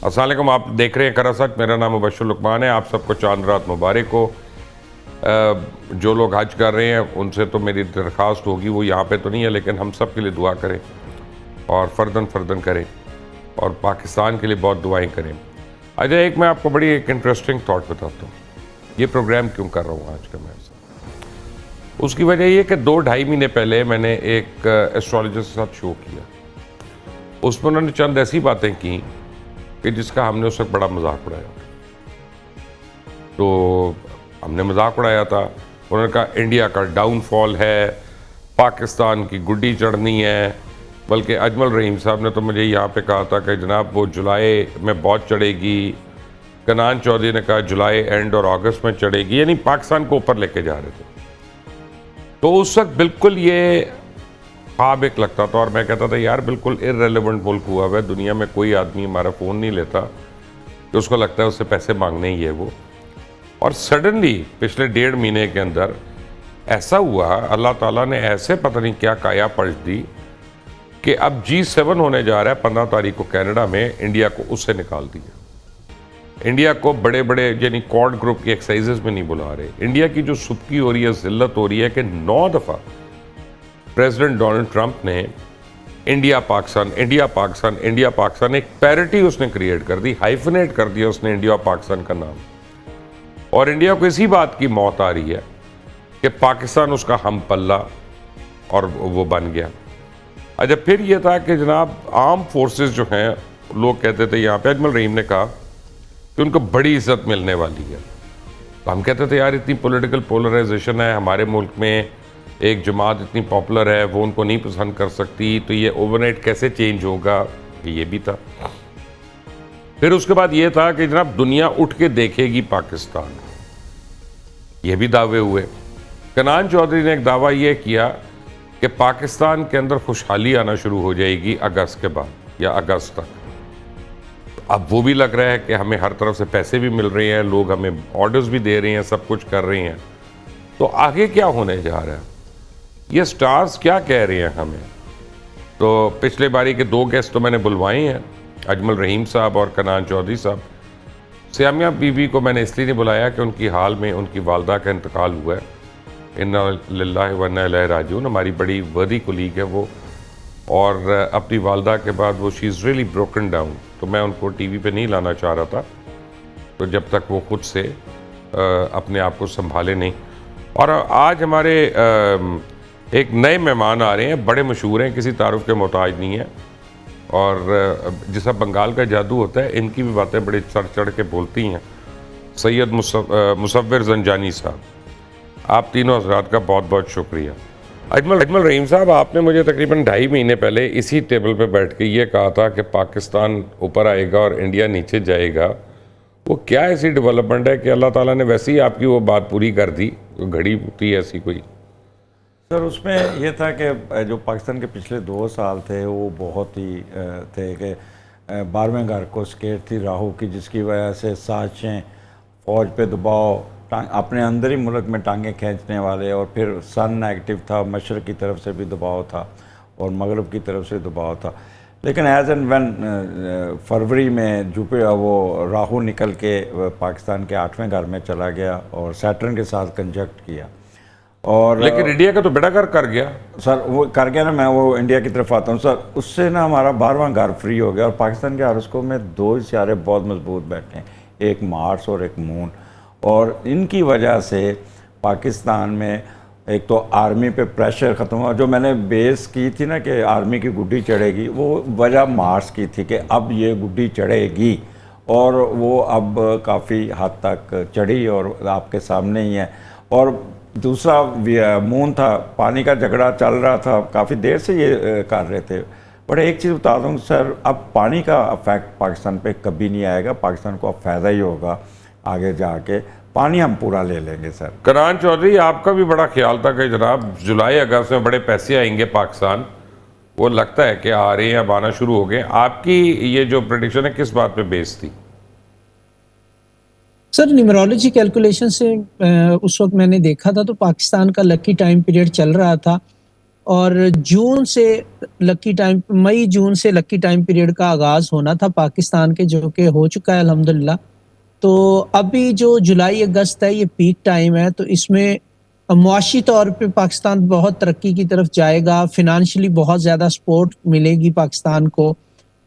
अस्सलाम वालेकुम, आप देख रहे हैं करा सच। मेरा नाम मुबश्शिर लुकमान है। आप सबको चांद रात मुबारक हो। जो लोग हज कर रहे हैं उनसे तो मेरी दरख्वास्त होगी, वो यहाँ पे तो नहीं है, लेकिन हम सब के लिए दुआ करें और फ़र्दन फ़र्दन करें और पाकिस्तान के लिए बहुत दुआएं करें। अच्छा, एक मैं आपको बड़ी एक इंटरेस्टिंग थाट बताता हूँ। ये प्रोग्राम क्यों कर रहा हूँ आज का मैं साथ, उसकी वजह ये कि 2-2.5 महीने पहले मैंने एक एस्ट्रोलॉजर के साथ शो किया। उसमें उन्होंने चंद ऐसी बातें की कि जिसका हमने उस वक्त बड़ा मजाक उड़ाया। तो हमने मजाक उड़ाया था। उन्होंने कहा इंडिया का डाउनफॉल है, पाकिस्तान की गुड्डी चढ़नी है। बल्कि अजमल रहीम साहब ने तो मुझे यहाँ पे कहा था कि जनाब वो जुलाई में बहुत चढ़ेगी। कनान चौधरी ने कहा जुलाई एंड और अगस्त में चढ़ेगी, यानी पाकिस्तान को ऊपर लेके जा रहे थे। तो उस वक्त बिल्कुल ये ख्वाब एक लगता था और मैं कहता था यार बिल्कुल इररेलेवेंट मुल्क हुआ हुआ है, दुनिया में कोई आदमी हमारा फ़ोन नहीं लेता कि उसको लगता है उससे पैसे मांगने ही है वो। और सडनली पिछले 1.5 महीने के अंदर ऐसा हुआ, अल्लाह ताला ने ऐसे पता नहीं क्या काया पलट दी कि अब G7 होने जा रहा है 15 तारीख को कनाडा में। इंडिया को उससे निकाल दिया। इंडिया को बड़े बड़े यानी क्वाड ग्रुप की एक्सरसाइजेस में नहीं बुला रहे। इंडिया की जो सुबकी हो रही है, जिल्लत हो रही है कि 9 दफ़ा प्रेसिडेंट डोनाल्ड ट्रंप ने India Pakistan India Pakistan India Pakistan एक पैरिटी उसने क्रिएट कर दी, हाइफनेट कर दिया उसने इंडिया पाकिस्तान का नाम। और इंडिया को इसी बात की मौत आ रही है कि पाकिस्तान उसका हम पल्ला और वो बन गया। अच्छा, फिर ये था कि जनाब आर्म फोर्सेस जो हैं, लोग कहते थे यहाँ पे, अजमल रहीम ने कहा कि उनको बड़ी इज्जत मिलने वाली है। तो हम कहते थे यार इतनी पॉलिटिकल पोलराइजेशन है हमारे मुल्क में, एक जमात इतनी पॉपुलर है वो उनको नहीं पसंद कर सकती, तो ये ओवरनाइट कैसे चेंज होगा। ये भी था। फिर उसके बाद ये था कि जनाब दुनिया उठ के देखेगी पाकिस्तान, ये भी दावे हुए। कनान चौधरी ने एक दावा ये किया कि पाकिस्तान के अंदर खुशहाली आना शुरू हो जाएगी अगस्त के बाद या अगस्त तक। अब वो भी लग रहा है कि हमें हर तरफ से पैसे भी मिल रहे हैं, लोग हमें ऑर्डर्स भी दे रहे हैं, सब कुछ कर रहे हैं। तो आगे क्या होने जा रहा है, ये स्टार्स क्या कह रहे हैं हमें। तो पिछले बारी के 2 गेस्ट तो मैंने बुलवाए हैं, अजमल रहीम साहब और कनान चौधरी साहब। सयामिया बीबी को मैंने इसलिए नहीं बुलाया कि उनकी हाल में उनकी वालदा का इंतकाल हुआ है। इन्ना लिल्लाहि व इन्ना इलैहि राजिऊन। हमारी बड़ी वर्दी कुलीग है वो, और अपनी वालदा के बाद वो she is really broken down. तो मैं उनको टीवी पे नहीं लाना चाह रहा था, तो जब तक वो खुद से अपने आप को संभाले नहीं। और आज हमारे एक नए मेहमान आ रहे हैं, बड़े मशहूर हैं, किसी तारुफ के मोहताज नहीं है। और जैसा बंगाल का जादू होता है, इनकी भी बातें बड़े चढ़ चढ़ के बोलती हैं। सैयद मुसव्विर ज़ंजानी साहब, आप तीनों हज़रात का बहुत बहुत शुक्रिया। अजमल रहीम साहब, आपने मुझे तकरीबन 2.5 महीने पहले इसी टेबल पे बैठ के ये कहा था कि पाकिस्तान ऊपर आएगा और इंडिया नीचे जाएगा। वो क्या ऐसी डेवलपमेंट है कि अल्लाह ताला ने वैसे ही आपकी वो बात पूरी कर दी, घड़ी थी ऐसी कोई? सर, उसमें यह था कि जो पाकिस्तान के पिछले 2 साल थे वो बहुत ही थे कि 12वें घर को स्केट थी राहु की, जिसकी वजह से साजिशें, फ़ौज पे दबाव, अपने अंदर ही मुल्क में टांगे खींचने वाले, और फिर सन नेगेटिव था, मशरक़ की तरफ से भी दबाव था और मगरब की तरफ से दबाव था। लेकिन एज एंड वन फरवरी में वो राहु निकल के पाकिस्तान के 8वें घर में चला गया और सैटर्न के साथ कंजक्ट किया। और लेकिन इंडिया का तो बेड़ा गर्क कर गया सर, वो कर गया ना। मैं वो इंडिया की तरफ आता हूँ सर, उससे ना हमारा 12वां घर फ्री हो गया और पाकिस्तान के हारोस्कोप में 2 सितारे बहुत मजबूत बैठे हैं, एक मार्स और एक मून। और इनकी वजह से पाकिस्तान में एक तो आर्मी पे प्रेशर ख़त्म हुआ। जो मैंने बेस की थी ना कि आर्मी की गुड्डी चढ़ेगी, वो वजह मार्स की थी कि अब ये गुड्डी चढ़ेगी, और वो अब काफ़ी हद तक चढ़ी और आपके सामने ही है। और दूसरा मून था, पानी का झगड़ा चल रहा था, काफ़ी देर से ये कर रहे थे। बट एक चीज़ बता दूँ सर, अब पानी का इफेक्ट पाकिस्तान पे कभी नहीं आएगा, पाकिस्तान को अब फ़ायदा ही होगा आगे जाके, पानी हम पूरा ले लेंगे सर। कनान चौधरी, आपका भी बड़ा ख्याल था कि जनाब जुलाई अगस्त में बड़े पैसे आएंगे पाकिस्तान, वो लगता है कि आ रहे हैं, अब आना शुरू हो गए। आपकी ये जो प्रेडिक्शन है किस बात पे बेस थी? सर, न्यूमरोलॉजी कैलकुलेशन से उस वक्त मैंने देखा था तो पाकिस्तान का लकी टाइम पीरियड चल रहा था और जून से मई जून से लकी टाइम पीरियड का आगाज़ होना था पाकिस्तान के, जो कि हो चुका है अल्हम्दुलिल्लाह। तो अभी जो जुलाई अगस्त है ये पीक टाइम है, तो इसमें मुआशी तौर पे पाकिस्तान बहुत तरक्की की तरफ जाएगा, फ़ाइनेंशियली बहुत ज़्यादा सपोर्ट मिलेगी पाकिस्तान को,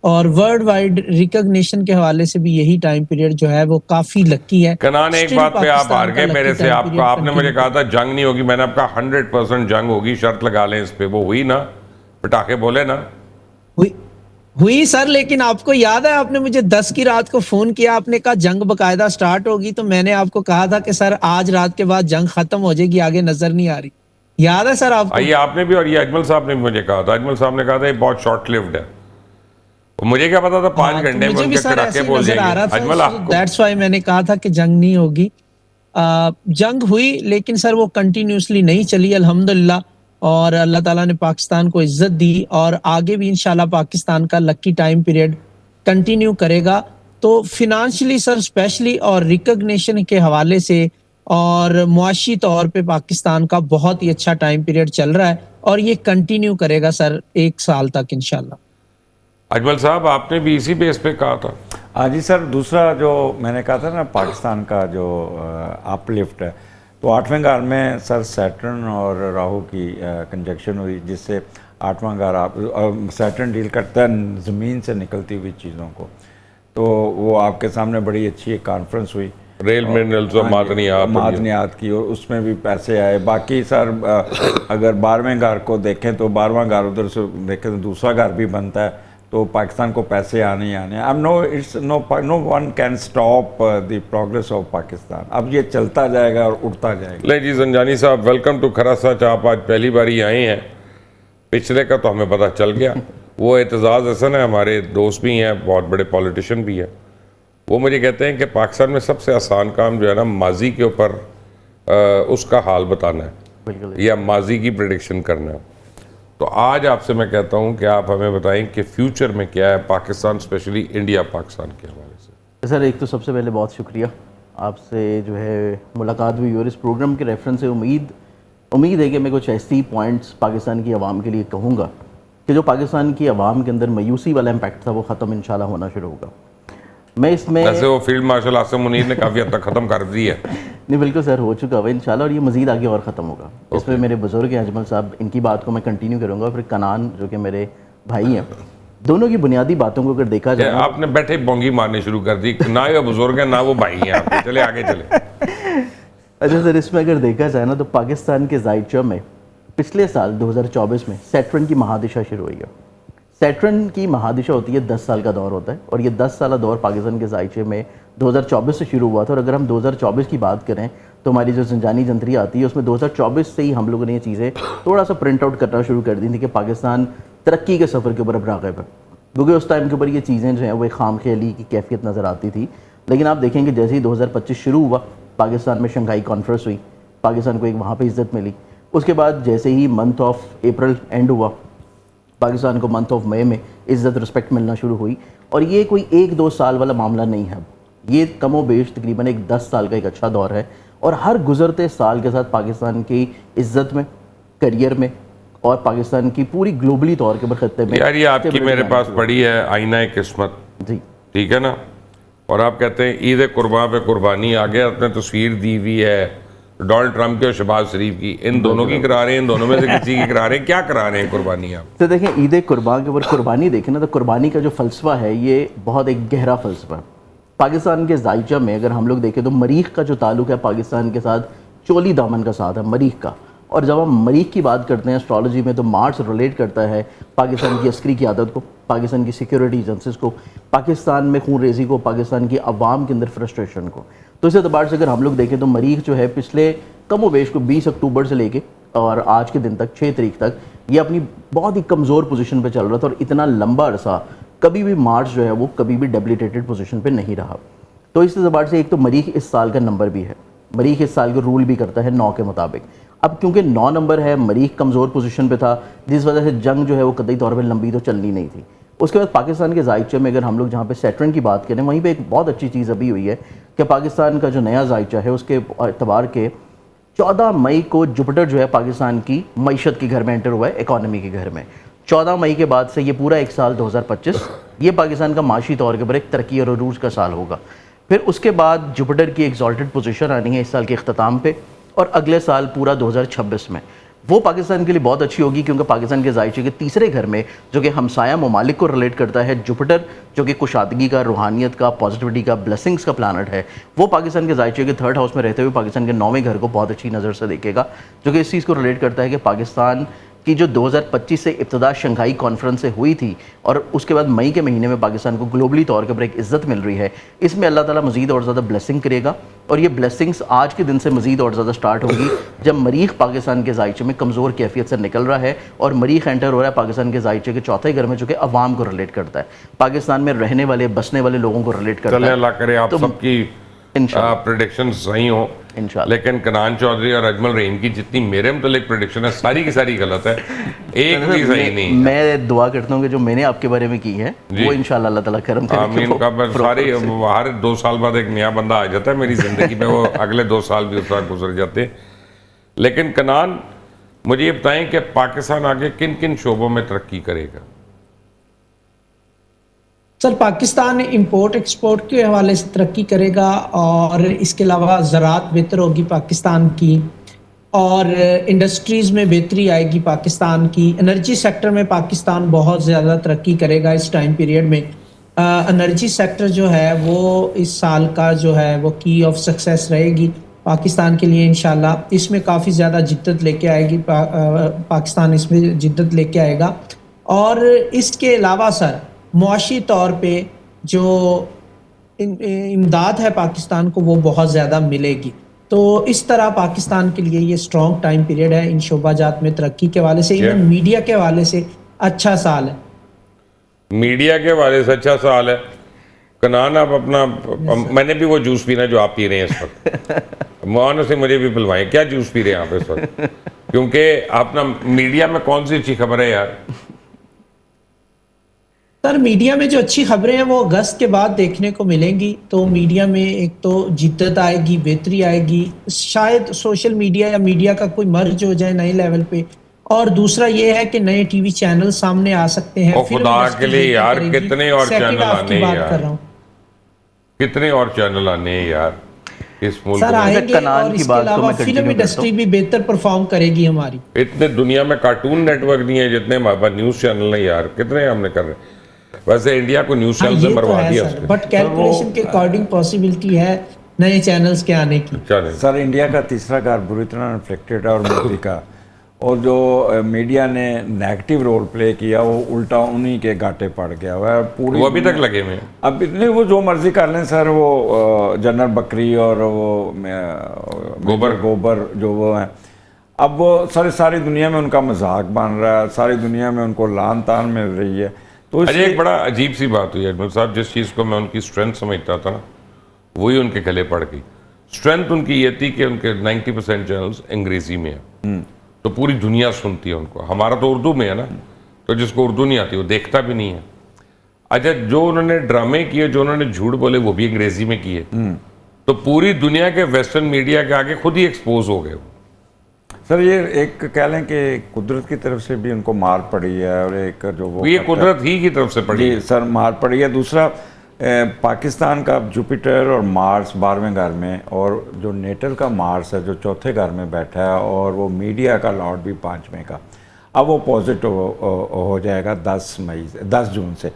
और वर्ल्ड वाइड रिकॉग्निशन के हवाले से भी यही टाइम पीरियड जो है वो काफ़ी लकी है। कनान, एक स्टिल बात पे आप हार पाकिस्तान का गए लकी मेरे से। टाइम आपका पीरियड आपने मुझे कंटिन्यू कहा था जंग नहीं होगी, मैंने आपका 100% जंग होगी, शर्त लगा लें इस पे। वो हुई ना? पटाखे बोले ना? हुई हुई सर, लेकिन आपको याद है आपने मुझे 10 की रात को फोन किया, आपने कहा जंग बकायदा स्टार्ट होगी, तो मैंने आपको कहा था कि सर आज रात के बाद जंग खत्म हो जाएगी, आगे नजर नहीं आ रही। याद है सर आपको? ये आपने भी और ये अजमल साहब ने भी मुझे कहा था। अजमल साहब ने कहा था ये बहुत शॉर्ट लिव्ड है। और मुझे क्या पता था 5 हाँ, तो घंटे में मुझे भी उनके सर कड़ाके ऐसे ही बोल नजर आ जाएंगे। रहा था, अजमल आपको दैट्स वाई मैंने कहा था कि जंग नहीं होगी। जंग हुई, लेकिन सर वो कंटिन्यूसली नहीं चली अल्हम्दुलिल्लाह, और अल्लाह ताला ने पाकिस्तान को इज्जत दी, और आगे भी इंशाल्लाह पाकिस्तान का लकी टाइम पीरियड कंटिन्यू करेगा। तो फिनेंशियली सर स्पेशली और रिकॉग्निशन के हवाले से और मुआशी तौर पे पाकिस्तान का बहुत ही अच्छा टाइम पीरियड चल रहा है, और ये कंटिन्यू करेगा सर 1 साल तक इंशाल्लाह। अजमल साहब आपने भी इसी बेस पे कहा था। हाँ जी सर, दूसरा जो मैंने कहा था ना, पाकिस्तान का जो अपलिफ्ट है, तो 8वें घर में सर सैटर्न और राहु की कंजक्शन हुई, जिससे 8वां घर आप सैटर्न डील करता है ज़मीन से निकलती हुई चीज़ों को। तो वो आपके सामने बड़ी अच्छी एक कॉन्फ्रेंस हुई रेल मिनरल्स और मादनियात की, और उसमें भी पैसे आए। बाकी सर अगर 12वें घर को देखें तो 12वां घर उधर से देखें तो दूसरा घर भी बनता है, तो पाकिस्तान को पैसे आने ही आने। अब no one can stop the progress of Pakistan. अब ये चलता जाएगा और उठता जाएगा। ले जी संजानी साहब, वेलकम टू खरा सच। आप आज पहली बार ही आए हैं, पिछले का तो हमें पता चल गया। वो एतजाज़ हसन है, हमारे दोस्त भी हैं, बहुत बड़े पॉलिटिशियन भी हैं। वो मुझे कहते हैं कि पाकिस्तान में सबसे आसान काम जो है ना, माजी के ऊपर उसका हाल बताना है या माजी की प्रेडिक्शन करना है। तो आज आपसे मैं कहता हूं कि आप हमें बताएं कि फ्यूचर में क्या है पाकिस्तान, स्पेशली इंडिया पाकिस्तान के हवाले से। सर एक तो सबसे पहले बहुत शुक्रिया, आपसे जो है मुलाकात हुई, और इस प्रोग्राम के रेफरेंस से उम्मीद है कि मैं कुछ ऐसी पॉइंट्स पाकिस्तान की आवाम के लिए कहूँगा कि जो पाकिस्तान की आवाम के अंदर मायूसी वाला इम्पैक्ट था वो ख़त्म इंशाल्लाह होना शुरू होगा। मैं इसमें वैसे वो फील्ड मार्शल आसिम मुनीर ने काफ़ी हद तक ख़त्म कर दी है। नहीं बिल्कुल सर, हो चुका हुआ इंशाल्लाह, और ये मज़ीद आगे और ख़त्म होगा। इसमें मेरे बुजुर्ग हैं अजमल साहब, इनकी बात को मैं कंटिन्यू करूँगा, फिर कनान जो कि मेरे भाई हैं, दोनों की बुनियादी बातों को अगर देखा जाए। आपने बैठे बोंगी मारनी शुरू कर दी, ना ये बुजुर्ग है ना वो भाई हैं आपके। चले आगे चले। अच्छा सर, इसमें अगर देखा जाए ना तो पाकिस्तान के जायचा में पिछले साल 2024 में सैटर्न की महादिशा शुरू हुई है। सैटर्न की महादिशा होती है 10 साल का दौर होता है, और ये 10 साल दौर पाकिस्तान के जायचे में 2024 से शुरू हुआ था। और अगर हम 2024 की बात करें तो हमारी जो ज़ंजानी जंतरी आती है उसमें 2024 से ही हम लोगों ने ये चीज़ें थोड़ा सा प्रिंट आउट करना शुरू कर दी थी कि पाकिस्तान तरक्की के सफ़र के ऊपर अब राग़िब है, क्योंकि उस टाइम के ऊपर ये चीज़ें जो हैं वो एक खाम ख्याली की कैफियत नज़र आती थी। लेकिन आप देखेंगे जैसे ही 2025 शुरू हुआ, पाकिस्तान में शंघाई कॉन्फ्रेंस हुई, पाकिस्तान को एक वहाँ पे इज़्ज़त मिली। उसके बाद जैसे ही मंथ ऑफ अप्रैल एंड हुआ, पाकिस्तान को मंथ ऑफ मई में इज़्ज़त रिस्पेक्ट मिलना शुरू हुई। और ये कोई 1-2 साल वाला मामला नहीं है, ये कमो बेश तकरीबन एक 10 साल का एक अच्छा दौर है। और हर गुजरते साल के साथ पाकिस्तान की इज़्ज़त में, करियर में, और पाकिस्तान की पूरी ग्लोबली तौर के ऊपर खत्ते में। यार ये आपकी मेरे पास पड़ी है आईना किस्मत जी, ठीक है ना। और आप कहते हैं ईद कुर्बान पे कुर्बानी आ गया, अपने तस्वीर दी हुई है डोनाल्ड ट्रंप की और शहबाज शरीफ की, इन दोनों की करा रहे हैं, इन दोनों में से किसी की करा रहे हैं, क्या करा रहे हैं कुर्बानी आप? तो देखें ईद कुर्बान के ऊपर कुर्बानी देखें ना, तो कुर्बानी का जो फ़लसफ़ा है ये बहुत एक गहरा फ़लसफ़ा है। पाकिस्तान के जायचा में अगर हम लोग देखें तो मरीख का जो ताल्लुक़ है पाकिस्तान के साथ चोली दामन का साथ है मरीख का। और जब हम मरीख की बात करते हैं एस्ट्रोलॉजी में, तो मार्स रिलेट करता है पाकिस्तान की अस्करी क़यादत को, पाकिस्तान की सिक्योरिटी एजेंसीज को, पाकिस्तान में खून रेजी को, पाकिस्तान की अवाम के अंदर फ्रस्ट्रेशन को। तो इस एतबार से अगर हम लोग देखें तो मरीख जो है पिछले कमोबेश को 20 अक्टूबर से लेके और आज के दिन तक 6 तारीख तक ये अपनी बहुत ही कमज़ोर पोजीशन पे चल रहा था, और इतना लंबा अरसा कभी भी मार्च जो है वो कभी भी डेबिलिटेटेड पोजीशन पे नहीं रहा। तो इस एतबार से एक तो मरीख इस साल का नंबर भी है, मरीख इस साल को रूल भी करता है 9 के मुताबिक। अब क्योंकि 9 नंबर है, मरीख कमज़ोर पोजीशन पे था, जिस वजह से जंग जो है वो कतई तौर पर लंबी तो चलनी नहीं थी। उसके बाद पाकिस्तान के जायचे में अगर हम लोग जहाँ पे सैटर्न की बात करें, वहीं पे एक बहुत अच्छी चीज़ अभी हुई है कि पाकिस्तान का जो नया जायचा है उसके एतबार के 14 मई को जुपिटर जो है पाकिस्तान की मईशत के घर में एंटर हुआ है, इकोनॉमी के घर में। 14 मई के बाद से ये पूरा एक साल 2025 ये पाकिस्तान का माशी तौर के ऊपर एक तरक्की और अरूज का साल होगा। फिर उसके बाद जुपिटर की एक्सॉल्टेड पोजीशन आनी है इस साल के अख्ताम पे, और अगले साल पूरा 2026 में वो पाकिस्तान के लिए बहुत अच्छी होगी, क्योंकि पाकिस्तान के जायचे के तीसरे घर में जो कि हमसाया ममालिक को रिलेट करता है, जुपिटर जो कि कुशादगी का, रूहानियत का, पॉजिटिविटी का, ब्लेसिंग्स का प्लानट है, वो पाकिस्तान के जायचे के थर्ड हाउस में रहते हुए पाकिस्तान के 9वें घर को बहुत अच्छी नज़र से देखेगा, जो कि इस चीज़ को रिलेट करता है कि पाकिस्तान की जो 2025 से इब्तदा शंघाई कॉन्फ्रेंस से हुई थी और उसके बाद मई के महीने में पाकिस्तान को ग्लोबली तौर के ऊपर एक इज्जत मिल रही है, इसमें अल्लाह ताला मज़ीद और ज़्यादा ब्लेसिंग करेगा। और ये ब्लेसिंग्स आज के दिन से मज़ीद और ज़्यादा स्टार्ट होगी जब मरीख पाकिस्तान के जायचे में कमज़ोर कैफियत से निकल रहा है, और मरीख एंटर हो रहा है पाकिस्तान के जायचे के चौथे घर में, जो कि अवाम को रिलेट करता है, पाकिस्तान में रहने वाले बसने वाले लोगों को रिलेट करता है। अल्लाह करे आप सबकी प्रेडिक्शन सही हो, लेकिन कनान चौधरी और अजमल रहीम की जितनी मेरे मुतालिक प्रेडिक्शन है सारी की सारी गलत है, एक भी सही नहीं है। मैं दुआ करता हूँ कि जो मैंने आपके बारे में की है वो इंशाल्लाह अल्लाह ताला करम करेगा। आमीन का बस सारी हर 2 साल बाद एक नया बंदा आ जाता है मेरी ज़िंदगी में, वो अगले 2 साल भी उस वक्त गुजर जाते। लेकिन कनान मुझे ये बताएं कि पाकिस्तान आगे किन किन शोबों में तरक्की करेगा? सर, पाकिस्तान इंपोर्ट एक्सपोर्ट के हवाले से तरक्की करेगा, और इसके अलावा ज़राअत बेहतर होगी पाकिस्तान की, और इंडस्ट्रीज़ में बेहतरी आएगी पाकिस्तान की। एनर्जी सेक्टर में पाकिस्तान बहुत ज़्यादा तरक्की करेगा इस टाइम पीरियड में। एनर्जी सेक्टर जो है वो इस साल का जो है वो की ऑफ सक्सेस रहेगी पाकिस्तान के लिए इंशाल्लाह। इसमें काफ़ी ज़्यादा जिद्दत लेके आएगी पाकिस्तान, इसमें जिद्दत लेके आएगा। और इसके अलावा सर मुआशी तौर पे जो इमदाद है पाकिस्तान को वो बहुत ज़्यादा मिलेगी। तो इस तरह पाकिस्तान के लिए ये स्ट्रॉन्ग टाइम पीरियड है इन शोबाजात में तरक्की के हवाले से। इवन मीडिया के हवाले से अच्छा साल है। मीडिया के हवाले से अच्छा साल है। कनान आप अपना मैंने भी वो जूस पीना जो आप पी रहे हैं इस वक्त, मान से मुझे भी पिलवाएं, क्या जूस पी रहे हैं आप इस वक्त? क्योंकि अपना मीडिया में कौन सी अच्छी खबर है यार? सर, मीडिया में जो अच्छी खबरें हैं वो अगस्त के बाद देखने को मिलेंगी। तो मीडिया में एक तो जिद्दत आएगी, बेहतरी आएगी, शायद सोशल मीडिया या मीडिया का कोई मर्ज हो जाए नए लेवल पे, और दूसरा ये है कि नए टीवी चैनल सामने आ सकते हैं। खुदा के लिए यार कितने और चैनल आने हैं यार, कितने और चैनल आने हैं यार इस मुल्क में। आएंगे, और इसके अलावा फिल्म इंडस्ट्री भी बेहतर परफॉर्म करेगी हमारी। इतने दुनिया में कार्टून नेटवर्क नहीं है जितने हमारे पास न्यूज चैनल है यार, कितने हमने कर रहे हैं। वैसे इंडिया को न्यूज चैनल से मरवा दिया, बट कैलकुलेशन के अकॉर्डिंग पॉसिबिलिटी है नए चैनल्स के आने की। सर, इंडिया का तीसरा घर बुरी तरह रिफ्लेक्टेड है, और मोदी का, और जो मीडिया ने नेगेटिव रोल प्ले किया वो उल्टा उन्हीं के घाटे पड़ गया हुआ है पूरी। वो अभी तक लगे हुए हैं। अब इतने वो जो मर्जी कर लें सर, वो जनरल बकरी और वो गोबर जो वो हैं, अब वो सारी दुनिया में उनका मजाक बन रहा है, सारी दुनिया में उनको लान तान मिल रही है। तो अरे एक बड़ा अजीब सी बात हुई अजमल साहब, जिस चीज़ को मैं उनकी स्ट्रेंथ समझता था ना वही उनके गले पड़ गई। स्ट्रेंथ उनकी ये थी कि उनके 90% चैनल्स अंग्रेजी में है, तो पूरी दुनिया सुनती है उनको। हमारा तो उर्दू में है ना, तो जिसको उर्दू नहीं आती वो देखता भी नहीं है। अच्छा, जो उन्होंने ड्रामे किए, जो उन्होंने झूठ बोले वो भी अंग्रेजी में किए, तो पूरी दुनिया के वेस्टर्न मीडिया के आगे खुद ही एक्सपोज हो गए। सर, ये एक कह लें कि कुदरत की तरफ से भी उनको मार पड़ी है, और एक जो वो ये कुदरत ही की तरफ से पड़ी है सर, मार पड़ी है। दूसरा पाकिस्तान का जुपिटर और मार्स 12वें घर में, और जो नेटल का मार्स है जो चौथे घर में बैठा है, और वो मीडिया का लॉर्ड भी 5वें का, अब वो पॉजिटिव हो जाएगा 10 जून से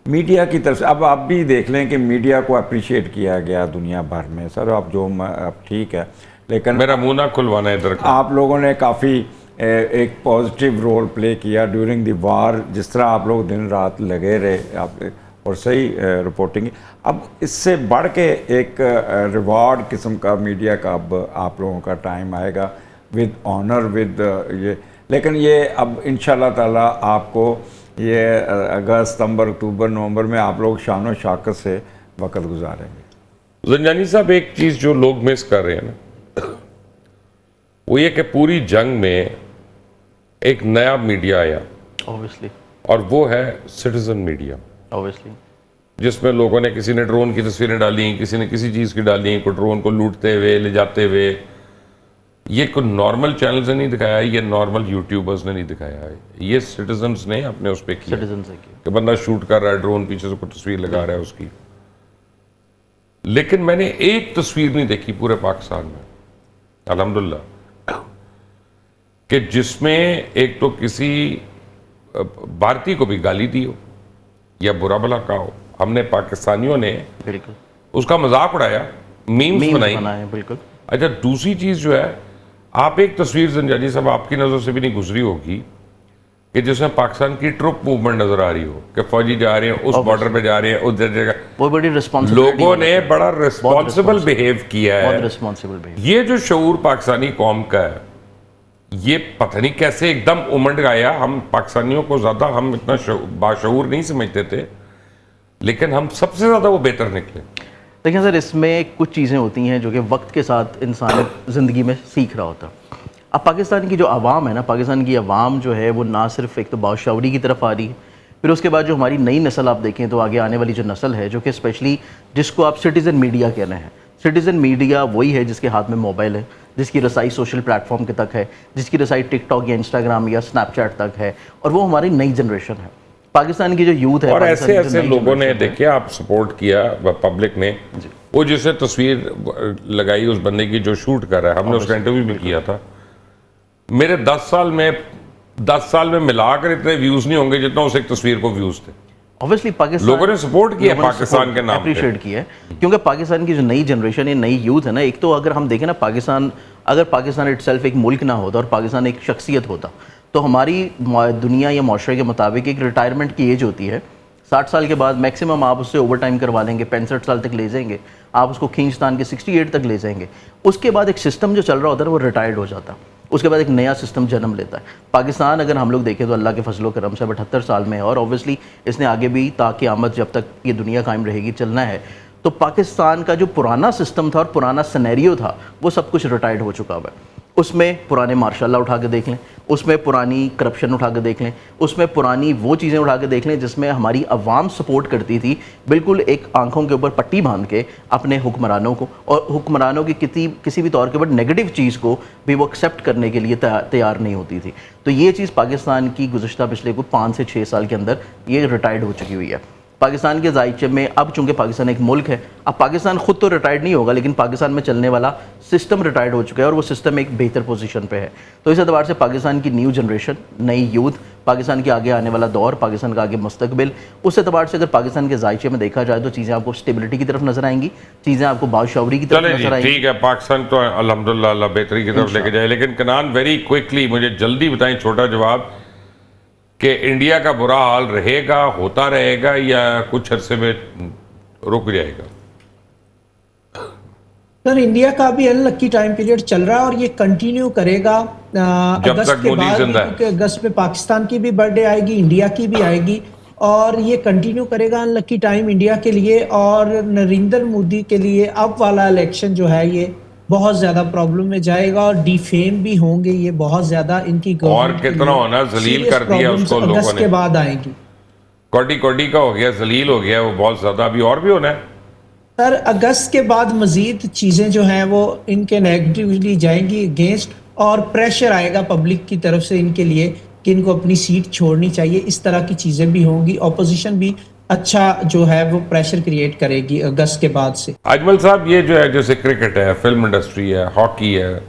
मीडिया की तरफ से। अब आप भी देख लें कि मीडिया को अप्रिशिएट किया गया दुनिया भर में। सर, आप जो अब ठीक है, लेकिन मेरा मुंह ना खुलवाना इधर का। आप लोगों ने काफ़ी एक पॉजिटिव रोल प्ले किया ड्यूरिंग द वार, जिस तरह आप लोग दिन रात लगे रहे आप, और सही रिपोर्टिंग। अब इससे बढ़ के एक रिवॉर्ड किस्म का मीडिया का अब आप लोगों का टाइम आएगा, विद ऑनर, विद ये। लेकिन ये अब इंशाल्लाह ताला आपको ये अगस्त, सितंबर, अक्टूबर, नवंबर में आप लोग शान शौकत से वक्त गुजारेंगे। ज़ंजानी साहब, एक चीज़ जो लोग मिस कर रहे हैं ना, वो ये कि पूरी जंग में एक नया मीडिया आया, ऑब्वियसली, और वो है सिटीजन मीडिया, ऑब्वियसली, जिसमें लोगों ने, किसी ने ड्रोन की तस्वीरें डाली, किसी ने किसी चीज़ की डाली, कोई ड्रोन को लूटते हुए ले जाते हुए, ये कोई नॉर्मल चैनल से नहीं दिखाया है, ये नॉर्मल यूट्यूबर्स ने नहीं दिखाया है, ये सिटीजन्स ने अपने उस पर किया सिटीजन से किया। कि बंदा शूट कर रहा है, ड्रोन पीछे से कोई तस्वीर लगा रहा है उसकी। लेकिन मैंने एक तस्वीर नहीं देखी पूरे पाकिस्तान में अल्हम्दुलिल्लाह कि जिसमें एक तो किसी भारतीय को भी गाली दी हो या बुरा भला कहा हो। हमने पाकिस्तानियों ने बिल्कुल उसका मजाक उड़ाया, मीम्स बनाई। बनाए बिल्कुल। अच्छा, दूसरी चीज जो है, आप एक तस्वीर जंजानी साहब आपकी नजर से भी नहीं गुजरी होगी कि जिसमें पाकिस्तान की ट्रुप मूवमेंट नजर आ रही हो कि फौजी जा रहे हैं, उस बॉर्डर पे जा रहे हैं, उधर जगह वो बड़ी रिस्पॉन्सिबिलिटी, लोगों ने बड़ा रिस्पॉन्सिबल बिहेव किया है। बहुत रिस्पॉन्सिबल बिहेव। ये जो शऊर पाकिस्तानी कौम का है, ये पता नहीं कैसे एकदम उमड़ गया। हम पाकिस्तानियों को ज्यादा हम इतना बाशऊर नहीं समझते थे, लेकिन हम सबसे ज्यादा वो बेहतर निकले। देखिए सर, इसमें कुछ चीज़ें होती हैं जो कि वक्त के साथ इंसान ज़िंदगी में सीख रहा होता है। अब पाकिस्तान की जो आवाम है ना, पाकिस्तान की आवाम जो है वो ना सिर्फ एक तो बाशऊरी की तरफ आ रही है, फिर उसके बाद जो हमारी नई नस्ल आप देखें तो आगे आने वाली जो नस्ल है, जो कि स्पेशली जिसको आप सिटीज़न मीडिया कह रहे हैं, सिटीज़न मीडिया वही है जिसके हाथ में मोबाइल है, जिसकी रसाई सोशल प्लेटफॉर्म के तक है, जिसकी रसाई टिकटॉक या इंस्टाग्राम या स्नैपचैट तक है, और वो हमारी नई जनरेशन है। पाकिस्तान की जो यूथ है और ऐसे पाकिस्तान की जो ऐसे नई लोगों ने generation है, देखिए, आप सपोर्ट किया पब्लिक ने, वो जिसे तस्वीर लगाई उस बंदे की जो शूट कर रहा है, हमने उसका इंटरव्यू भी किया था। मेरे 10 साल में मिलाकर इतने व्यूज नहीं होंगे जितना उस एक तस्वीर को व्यूज थे। ऑब्वियसली पाकिस्तान लोगों ने सपोर्ट किया लोगों ने पाकिस्तान support के नाम पे। अप्रिशिएट किया है, क्योंकि पाकिस्तान की जो नई जनरेशन है, नई यूथ है ना, एक तो अगर हम देखें ना, पाकिस्तान अगर पाकिस्तान इटसेल्फ एक मुल्क ना होता और पाकिस्तान एक शख्सियत होता, तो हमारी दुनिया या माशरे के मुताबिक एक रिटायरमेंट की एज होती है 60 साल के बाद मैक्सिमम। आप उससे ओवर टाइम करवा देंगे, 65 साल तक ले जाएंगे, आप उसको खींचतान के 68 तक ले जाएंगे। उसके बाद एक सिस्टम जो चल रहा होता है वो रिटायर्ड हो जाता है, उसके बाद एक नया सिस्टम जन्म लेता है। पाकिस्तान अगर हम लोग देखें तो अल्लाह के फजलो करम से 78 साल में है, और ऑब्वियसली इसने आगे भी ताकि आमद जब तक ये दुनिया कायम रहेगी चलना है। तो पाकिस्तान का जो पुराना सिस्टम था और पुराना सिनेरियो था वो सब कुछ रिटायर्ड हो चुका हुआ है। उसमें पुराने मार्शाल्लाह उठा के देख लें, उसमें पुरानी करप्शन उठा के देख लें, उसमें पुरानी वो चीज़ें उठा के देख लें जिसमें हमारी अवाम सपोर्ट करती थी बिल्कुल एक आंखों के ऊपर पट्टी बांध के अपने हुक्मरानों को, और हुक्मरानों की किसी भी तौर के ऊपर नेगेटिव चीज़ को भी वो एक्सेप्ट करने के लिए तैयार नहीं होती थी। तो ये चीज़ पाकिस्तान की गुज़श्ता पिछले को 5 से 6 साल के अंदर ये रिटायर्ड हो चुकी हुई है। पाकिस्तान के जायचे में अब चूंकि पाकिस्तान एक मुल्क है, अब पाकिस्तान खुद तो रिटायर्ड नहीं होगा, लेकिन पाकिस्तान में चलने वाला सिस्टम रिटायर्ड हो चुका है और वो सिस्टम एक बेहतर पोजीशन पे है। तो इस एतबार से पाकिस्तान की न्यू जनरेशन, नई यूथ, पाकिस्तान के आगे आने वाला दौर, पाकिस्तान का आगे मुस्तकबिल, उस एतबार से अगर पाकिस्तान के जायचे में देखा जाए तो चीज़ें आपको स्टेबिलिटी की तरफ नजर आएंगी, चीज़ें आपको बाशऊरी की तरफ नजर आएंगी। ठीक है, पाकिस्तान तो अल्हम्दुलिल्लाह अल्लाह बेहतरी की तरफ लेके जाए। लेकिन कनान, वेरी क्विकली मुझे जल्दी बताएं, छोटा जवाब, कि इंडिया का बुरा हाल रहेगा, होता रहेगा, या कुछ अरसे में रुक जाएगा? सर, इंडिया का भी अनलक्की टाइम पीरियड चल रहा है और ये कंटिन्यू करेगा अगस्त के बाद, क्योंकि अगस्त में पाकिस्तान की भी बर्थडे आएगी, इंडिया की भी आएगी, और ये कंटिन्यू करेगा अनलक्की टाइम इंडिया के लिए। और नरेंद्र मोदी के लिए अब वाला इलेक्शन जो है ये बहुत ज्यादा प्रॉब्लम में जाएगा और डिफेम भी होंगे ये बहुत ज्यादा इनकी। और कितना होना, जलील कर दिया उसको लोगों ने, अगस्त के बाद आएंगी। कोटी कोटी का हो गया, जलील हो गया वो बहुत ज्यादा, अभी और भी होना है। सर, अगस्त के बाद मजीद चीजें जो हैं वो इनके नेगेटिवली जाएंगी अगेंस्ट, और प्रेशर आएगा पब्लिक की तरफ से इनके लिए कि इनको अपनी सीट छोड़नी चाहिए। इस तरह की चीजें भी होंगी, ऑपोजिशन भी अच्छा जो है वो प्रेशर क्रिएट करेगी अगस्त के बाद से। अजमल साहब, ये जो है, जैसे क्रिकेट है, फिल्म इंडस्ट्री है, हॉकी है,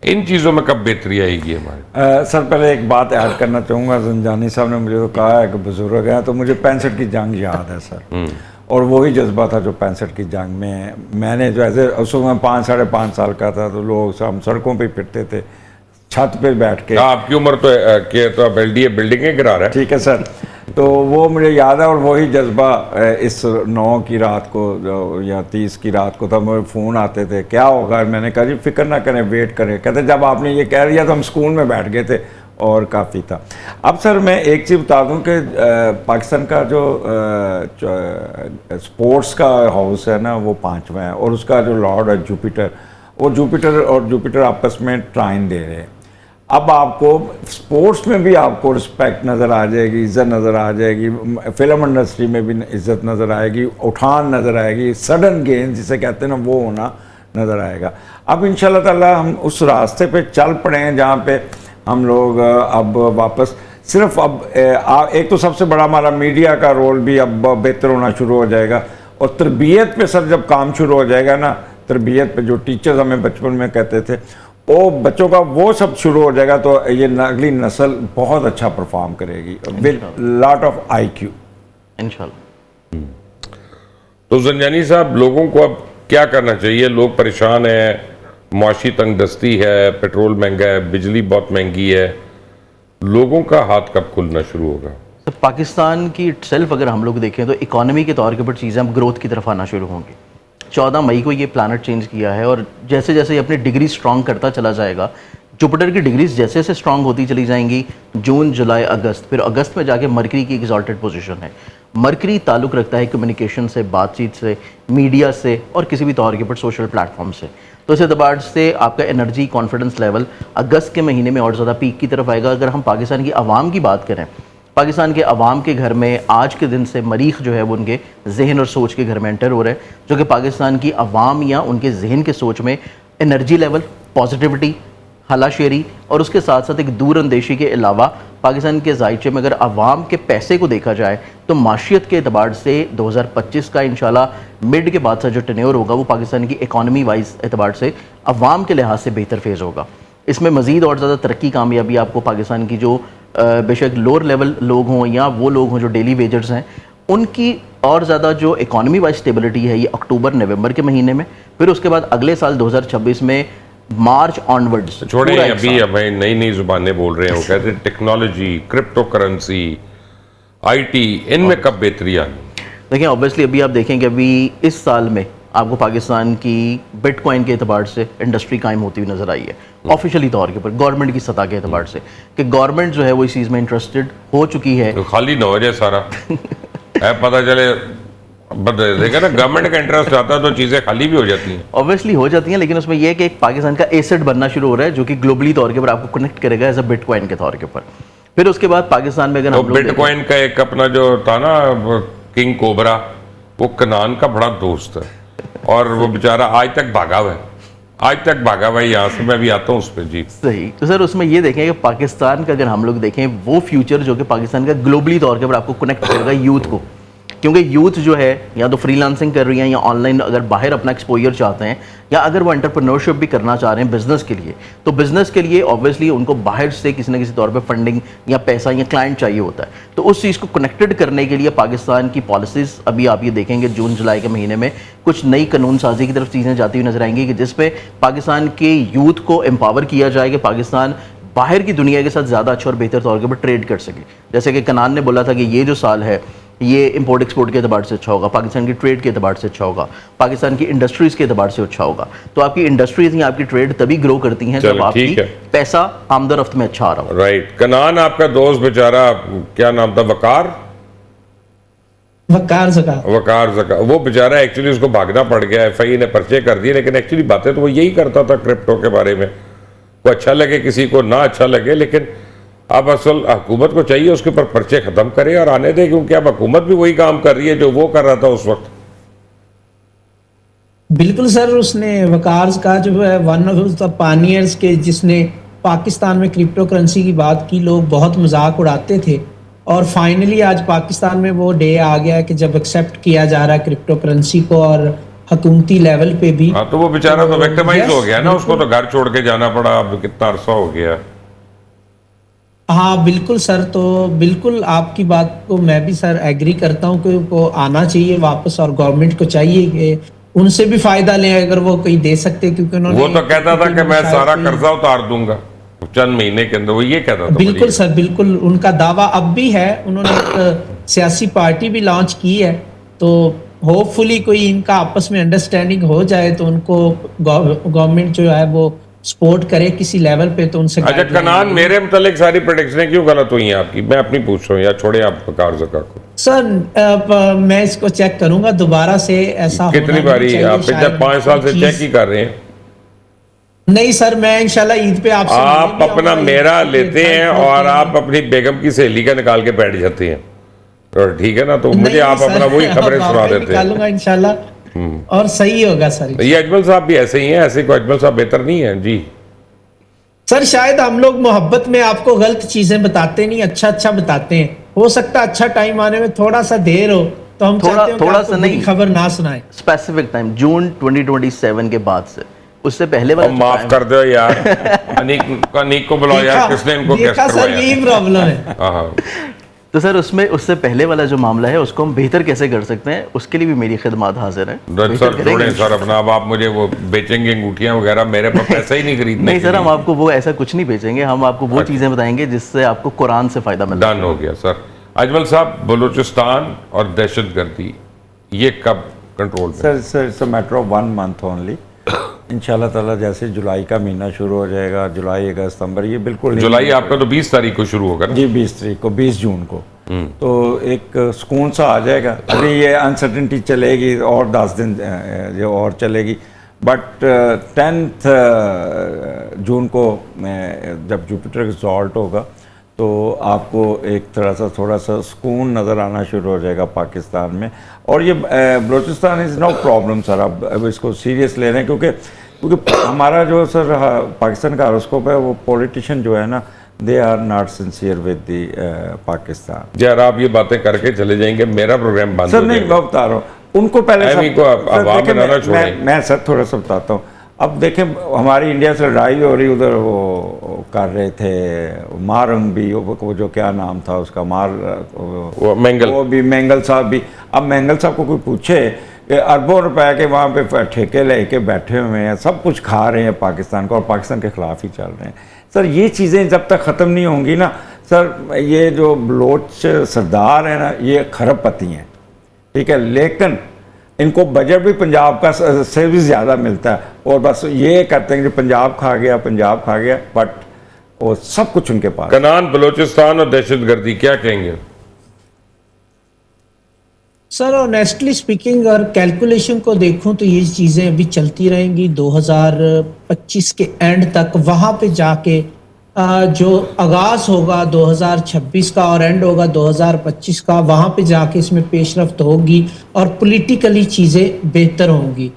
इन चीज़ों में कब बेहतरी आएगी हमारे? सर, पहले एक बात ऐड करना चाहूँगा। जंजानी साहब ने मुझे तो कहा है कि बुजुर्ग हैं, तो मुझे 65 की जंग याद है सर, और वही जज्बा था जो 65 की जंग में मैंने जो ऐसे, उस वक्त मैं 5-5.5 साल का था, तो लोग हम सड़कों पर फिरते थे, छत पे बैठ के। आपकी उम्र तो अब बिल्डिंगें गिरा रहा है। ठीक है सर, तो वो मुझे याद है, और वही जज्बा इस 9 की रात को या 30 की रात को तब मेरे फ़ोन आते थे, क्या होगा? मैंने कहा जी फिक्र ना करें, वेट करें। कहते जब आपने ये कह दिया तो हम स्कूल में बैठ गए थे और काफ़ी था। अब सर मैं एक चीज़ बता दूं कि पाकिस्तान का जो स्पोर्ट्स का हाउस है ना वो 5वां है, और उसका जो लॉर्ड है जुपिटर, वो जुपिटर आपस में ट्राइन दे रहे हैं। अब आपको स्पोर्ट्स में भी आपको रिस्पेक्ट नज़र आ जाएगी, इज़्ज़त नज़र आ जाएगी, फिल्म इंडस्ट्री में भी इज़्ज़त नज़र आएगी, उठान नज़र आएगी, सडन गेन जिसे कहते हैं ना वो होना नज़र आएगा। अब इंशाल्लाह ताला हम उस रास्ते पे चल पड़े हैं जहाँ पे हम लोग अब वापस सिर्फ अब एक तो सबसे बड़ा हमारा मीडिया का रोल भी अब बेहतर होना शुरू हो जाएगा, और तरबियत पे सर जब काम शुरू हो जाएगा ना, तरबियत पे जो टीचर्स हमें बचपन में कहते थे वो बच्चों का वो सब शुरू हो जाएगा, तो ये अगली नस्ल बहुत अच्छा परफॉर्म करेगी विद लॉट ऑफ IQ इंशाल्लाह। तो जंजानी साहब, लोगों को अब क्या करना चाहिए? लोग परेशान हैं, मुआशी तंगदस्ती है, पेट्रोल महंगा है, बिजली बहुत महंगी है, लोगों का हाथ कब खुलना शुरू होगा? तो पाकिस्तान की सेल्फ अगर हम लोग देखें तो इकोनॉमी के तौर के ऊपर चीज़ें अब ग्रोथ की तरफ आना शुरू होंगी। 14 मई को ये प्लानट चेंज किया है, और जैसे जैसे ये अपनी डिग्री स्ट्रॉन्ग करता चला जाएगा, जुपिटर की डिग्रीज जैसे जैसे स्ट्रॉन्ग होती चली जाएंगी, जून, जुलाई, अगस्त, फिर अगस्त में जाके मरकरी की एक्सॉल्टेड पोजीशन है। मरकरी ताल्लुक़ रखता है कम्युनिकेशन से, बातचीत से, मीडिया से, और किसी भी तौर के ऊपर सोशल प्लेटफॉर्म से। तो इस एतबार से आपका एनर्जी कॉन्फिडेंस लेवल अगस्त के महीने में और ज़्यादा पीक की तरफ आएगा। अगर हम पाकिस्तान की आवाम की बात करें, पाकिस्तान के अवाम के घर में आज के दिन से मरीख जो है वो उनके जहन और सोच के घर में एंटर हो रहे हैं, जो कि पाकिस्तान की अवाम या उनके जहन के सोच में एनर्जी लेवल, पॉजिटिविटी, हलाशेरी और उसके साथ साथ एक दूर अंदेशी के अलावा पाकिस्तान के जायचे में अगर अवाम के पैसे को देखा जाए तो माशियत के एतबार से 2025 का इंशाल्लाह मिड के बाद से जो टेन्योर होगा वो पाकिस्तान की इकॉनमी वाइज एतबार से अवाम के लिहाज से बेहतर फेज़ होगा। इसमें मज़ीद और ज़्यादा तरक्की कामयाबी आपको पाकिस्तान की जो बेशक लोअर लेवल लोग हों या वो लोग हों जो डेली वेजर्स हैं, उनकी और ज़्यादा जो इकॉनमी वाइज स्टेबिलिटी है ये अक्टूबर नवंबर के महीने में, फिर उसके बाद अगले साल 2026 में मार्च ऑनवर्ड्स। छोड़े अभी हमें नई नई जुबानें बोल रहे हैं, वो कहते हैं टेक्नोलॉजी, क्रिप्टो करेंसी, IT, इनमें कब बेहतरी आनी? देखिए ऑब्वियसली अभी आप देखेंगे अभी इस साल में आपको पाकिस्तान की बिटकॉइन के एतबार से इंडस्ट्री कायम होती हुई नजर आई है ऑफिशियली तौर के ऊपर, गवर्नमेंट की सतह के एतबार से, कि गवर्नमेंट जो है वो इस चीज़ में इंटरेस्टेड हो चुकी है। तो खाली ना हो जाए सारा है, पता चले देखा ना, गवर्नमेंट का इंटरेस्ट आता है तो चीज़ें खाली भी हो जाती हैं। ऑब्वियसली हो जाती हैं, लेकिन उसमें यह है कि एक पाकिस्तान का एसेट बनना शुरू हो रहा है जो कि ग्लोबली तौर के ऊपर आपको कनेक्ट करेगा एज अ बिटकॉइन के तौर के ऊपर। फिर उसके बाद पाकिस्तान में अगर तो बिटकॉइन का एक अपना जो था ना किंग कोबरा, वो कनान का बड़ा दोस्त है और वो बेचारा आज तक भागा हुआ है, आज तक भागा हुआ है यहाँ से। मैं भी आता हूँ उस पर जी। सही। तो सर उसमें ये देखें कि पाकिस्तान का अगर हम लोग देखें वो फ्यूचर जो कि पाकिस्तान का ग्लोबली तौर के ऊपर आपको कनेक्ट करेगा यूथ को, क्योंकि यूथ जो है या तो फ्रीलांसिंग कर रही हैं या ऑनलाइन अगर बाहर अपना एक्सपोजर चाहते हैं या अगर वो एंटरप्रेन्योरशिप भी करना चाह रहे हैं बिजनेस के लिए, तो बिजनेस के लिए ऑब्वियसली उनको बाहर से किसी न किसी तौर पे फंडिंग या पैसा या क्लाइंट चाहिए होता है। तो उस चीज़ को कनेक्टेड करने के लिए पाकिस्तान की पॉलिसीज़ अभी आप ये देखेंगे जून जुलाई के महीने में कुछ नई कानून साजी की तरफ चीज़ें जाती हुई नजर आएंगी कि जिसपे पाकिस्तान के यूथ को एम्पावर किया जाए कि पाकिस्तान बाहर की दुनिया के साथ ज़्यादा अच्छा और बेहतर तौर के ऊपर ट्रेड कर सके। जैसे कि कनान ने बोला था कि ये जो साल है ये इंपोर्ट एक्सपोर्ट के एतबार से अच्छा होगा, पाकिस्तान की ट्रेड के एतबार से अच्छा होगा, पाकिस्तान की इंडस्ट्रीज के एतबार से अच्छा होगा। तो आपकी इंडस्ट्रीज या आपकी ट्रेड तभी ग्रो करती हैं जब आपकी पैसा आमदरफ्त में अच्छा आ रहा हो। राइट। कनान आपका दोस्त बेचारा, क्या नाम था, वकार जका, वो बेचारा एक्चुअली उसको भागना पड़ गया, FI ने पर्चे कर दिए, लेकिन एक्चुअली बातें तो वो यही करता था क्रिप्टो के बारे में। को अच्छा लगे किसी को ना अच्छा लगे, लेकिन अब असल हुकूमत को चाहिए उसके ऊपर पर्चे खत्म करे और आने दे, क्योंकि अब हुकूमत भी वही काम कर रही है जो वो कर रहा था उस वक्त। बिल्कुल सर, उसने वकार का जो है वन ऑफ द पानियर्स के जिसने पाकिस्तान में क्रिप्टो करेंसी की बात की, लोग बहुत मजाक उड़ाते थे और फाइनली आज पाकिस्तान में वो डे आ गया है कि जब एक्सेप्ट किया जा रहा है क्रिप्टो करेंसी को और हुकूमती लेवल पे भी। हाँ, तो वो बेचारा तो विक्टिमाइज हो गया ना, उसको तो घर छोड़ के जाना पड़ा, अब कितना अरसा हो गया। हाँ बिल्कुल सर, तो बिल्कुल आपकी बात को मैं भी सर एग्री करता हूँ कि वो आना चाहिए वापस और गवर्नमेंट को चाहिए कि उनसे भी फायदा लें अगर वो कोई दे सकते, क्योंकि उन्होंने वो तो कहता था कि मैं सारा कर्जा उतार दूंगा चंद महीने के अंदर, वो ये कहता था। बिल्कुल सर, बिल्कुल उनका दावा अब भी है। उन्होंने एक सियासी पार्टी भी लॉन्च की है, तो होपफुली कोई इनका आपस में अंडरस्टैंडिंग हो जाए तो उनको गवर्नमेंट जो है वो सपोर्ट करे किसी लेवल पे, तो उनसे। अच्छा कनान, मेरे मुतालिक सारी प्रेडिक्शनें क्यों गलत हुई हैं आपकी? मैं अपनी पूछ रहा हूँ, या छोड़े आप वकार जका को। सर मैं इसको चेक करूंगा दोबारा से, ऐसा कितनी बारी आप पिछले 5 साल से चेक ही कर रहे हैं? नहीं सर, मैं इंशाल्लाह ईद पे आपसे आप अपना मेरा लेते हैं और आप अपनी बेगम की सहेली का निकाल के बैठ जाते हैं, और ठीक है ना, तो मुझे आप अपना वही खबरें सुना देते हैं। निकालूंगा इंशाल्लाह, और सही होगा सर। ये अजमल साहब भी ऐसे ही हैं, ऐसे को अजमल साहब बेहतर नहीं है जी। सर शायद हम लोग मोहब्बत में आपको गलत चीजें बताते नहीं, अच्छा अच्छा बताते हैं। हो सकता है अच्छा टाइम आने में थोड़ा सा देर हो, तो हम चाहते हैं कि थोड़ा आपको सा बुरी नहीं, खबर ना सुनाए। स्पेसिफिक टाइम जून 2027 के बाद से, उससे पहले वाला अब जो माफ time- कर दो यार, अनीक को बुलाओ यार, किसने इनको गेस्ट देखा सर, करवाया? यही प्रॉब्लम है। हाँ, तो सर उसमें उससे पहले वाला जो मामला है उसको हम बेहतर कैसे कर सकते हैं, उसके लिए भी मेरी खिदमत हाजिर है। बेहतर सर करेंगे। छोड़ें सर अपना, अब आप मुझे वो बेचेंगे अंगूठियां वगैरह, मेरे पास पैसा ही नहीं खरीदने नहीं के सर, हम लिए। आपको वो ऐसा कुछ नहीं बेचेंगे, हम आपको वो चीज़ें बताएंगे जिससे आपको कुरान से फ़ायदा मिले। डन हो गया सर। अजमल साहब, बलूचिस्तान और दहशतगर्दी ये कब कंट्रोल में? Sir sir it's a matter of 1 month only. इंशाल्लाह ताला जैसे जुलाई का महीना शुरू हो जाएगा, जुलाई अगस्त सितंबर, ये बिल्कुल नहीं- जुलाई आपका तो 20 तारीख को शुरू होगा ना? जी 20 तारीख को, 20 जून को, तो एक सुकून सा आ जाएगा। अभी ये अनसर्टेनिटी चलेगी और 10 दिन ये और चलेगी, बट 10th जून को जब जुपिटर रिजॉल्ट होगा तो आपको एक तरह सा थोड़ा सा सुकून नज़र आना शुरू हो जाएगा पाकिस्तान में। और ये Balochistan is no problem sir, अब इसको सीरियस ले रहे हैं, क्योंकि हमारा जो सर पाकिस्तान का हॉरोस्कोप है, वो पॉलिटिशियन जो है ना, they are not sincere with the Pakistan. यार आप ये बातें करके चले जाएंगे, मेरा प्रोग्राम बंद सर हो नहीं, जाएगा। मैं बता रहा हूँ उनको पहले मैं इनको अब सर, आप देखें, बनाना छोड़ें। मैं सर थोड़ा सा बताता हूँ। अब देखें, हमारी इंडिया से लड़ाई हो रही, उधर वो कर रहे थे मारंग भी, वो जो क्या नाम था उसका, वो मैंगल, वो भी मैंगल साहब भी। अब मैंगल साहब को कोई पूछे कि अरबों रुपए के वहाँ पे ठेके लेके बैठे हुए हैं, सब कुछ खा रहे हैं पाकिस्तान को, और पाकिस्तान के खिलाफ ही चल रहे हैं। सर ये चीज़ें जब तक ख़त्म नहीं होंगी ना सर, ये जो बलोच सरदार हैं ना, ये खरबपति हैं, ठीक है, लेकिन इनको बजट भी पंजाब का से भी ज़्यादा मिलता है, और बस ये करते हैं कि पंजाब खा गया, पंजाब खा गया, बट वो सब कुछ उनके पास। कनान, बलूचिस्तान और दहशतगर्दी क्या कहेंगे? सर ऑनेस्टली स्पीकिंग, और कैलकुलेशन को देखूं तो ये चीज़ें अभी चलती रहेंगी 2025 के एंड तक। वहाँ पे जाके जो आगाज़ होगा 2026 का और एंड होगा 2025 का, वहाँ पे जाके इसमें पेशरफ्त होगी और पॉलिटिकली चीज़ें बेहतर होंगी।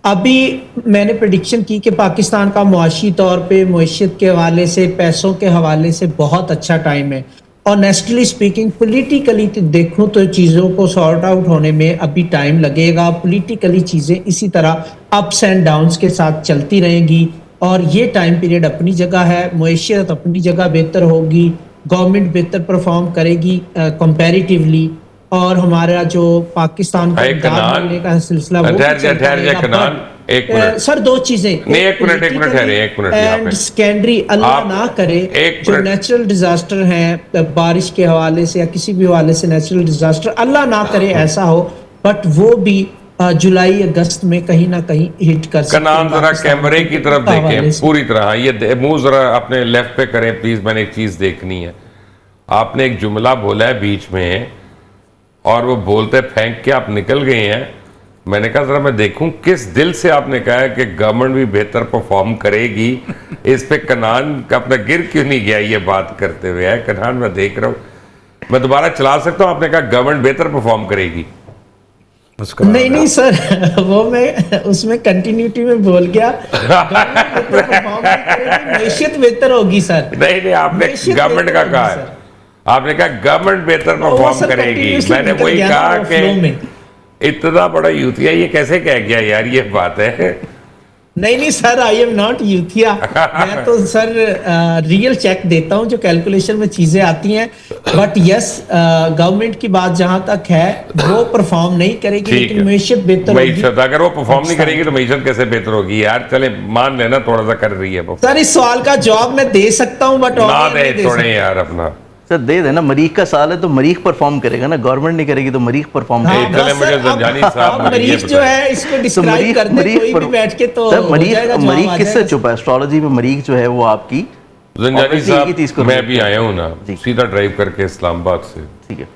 अभी मैंने प्रेडिक्शन की कि पाकिस्तान का मुआशी तौर पे मईशत के हवाले से, पैसों के हवाले से बहुत अच्छा टाइम है। ऑनेस्टली स्पीकिंग पॉलिटिकली देखूं तो चीज़ों को सॉर्ट आउट होने में अभी टाइम लगेगा। पॉलिटिकली चीज़ें इसी तरह अप्स एंड डाउन्स के साथ चलती रहेंगी, और ये टाइम पीरियड अपनी जगह है, मईशत अपनी जगह बेहतर होगी, गवर्नमेंट बेहतर परफॉर्म करेगी कंपैरेटिवली, और हमारा जो पाकिस्तान का इमदाद मिलने का सिलसिला वो भी चलता रहेगा। कनान, एक मिनट सर दो चीजें, नहीं, एक मिनट ठहरे, एक मिनट यहाँ एंड पे। सेकेंडरी, अल्लाह आप ना करे एक जो मिनट। नेचुरल डिजास्टर हैं, बारिश के हवाले से या किसी भी हवाले से नेचुरल डिजास्टर, अल्लाह ना करे ऐसा हो, बट वो भी जुलाई अगस्त में कहीं ना कहीं हिट कर सकते हैं। कनान जरा पाकिस्तान कैमरे की तरफ हवाले देखें से। पूरी तरह, ये मुंह जरा अपने लेफ्ट पे करें प्लीज, मैंने एक चीज देखनी है। आपने एक जुमला बोला है बीच में, और वो बोलते फेंक के आप निकल गए हैं। मैंने कहा जरा मैं देखूं किस दिल से आपने कहा है कि गवर्नमेंट भी बेहतर परफॉर्म करेगी। इस पे कनान का अपना गिर क्यों नहीं गया ये बात करते हुए है? कनान मैं देख रहा हूं, मैं दोबारा चला सकता हूं? आपने कहा गवर्नमेंट बेहतर परफॉर्म करेगी। नहीं नहीं सर, वो मैं उसमें कंटिन्यूटी में बोल गया। मैशियत बेहतर होगी सर। नहीं नहीं, आपने मैशियत गवर्नमेंट का बेहतर कहा होगी, है, सर। आपने कहा गवर्नमेंट बेहतर वो परफॉर्म सर करेगी। continuously मैंने निकल वही गया ना कहा वो flow में। कि इतना बड़ा यूथिया ये कैसे कह गया यार, ये बात है। नहीं नहीं सर, आई एम नॉट यूथिया। मैं तो सर रियल चेक देता हूं जो कैलकुलेशन में चीजें आती हैं। बट यस, गवर्नमेंट की बात जहां तक है वो परफॉर्म नहीं करेगी, ठीक लेकिन है। मैशियत बेहतर होगी। मईशत अगर वो परफॉर्म नहीं करेगी तो मईशत कैसे बेहतर होगी यार? चले मान लेना थोड़ा सा कर रही है perform। सर इस सवाल का जवाब मैं दे सकता हूं, बट ना दे छोड़े यार अपना। सर दे देना, मरीख का साल है तो मरीख परफॉर्म करेगा ना, गवर्नमेंट नहीं करेगी तो मरीख परफॉर्म हाँ, करेगा। चले बस मुझे सर, जंजानी अब साहब मुझे ये मरीख जो बताएं। है इसको तो डिस्क्राइब कर दे कोई भी बैठ के तो सर हो मरीख जाएगा, जवाब मरीख आ किससे जाएगा। छुपा है? एस्ट्रोलॉजी में मरीख जो है वो आपकी जंजानी obviously एक ही चीज़ को साहब मैं relate भी आया हूँ ना जी। सीधा ड्राइव करके इस्लामाबाद से, ठीक है।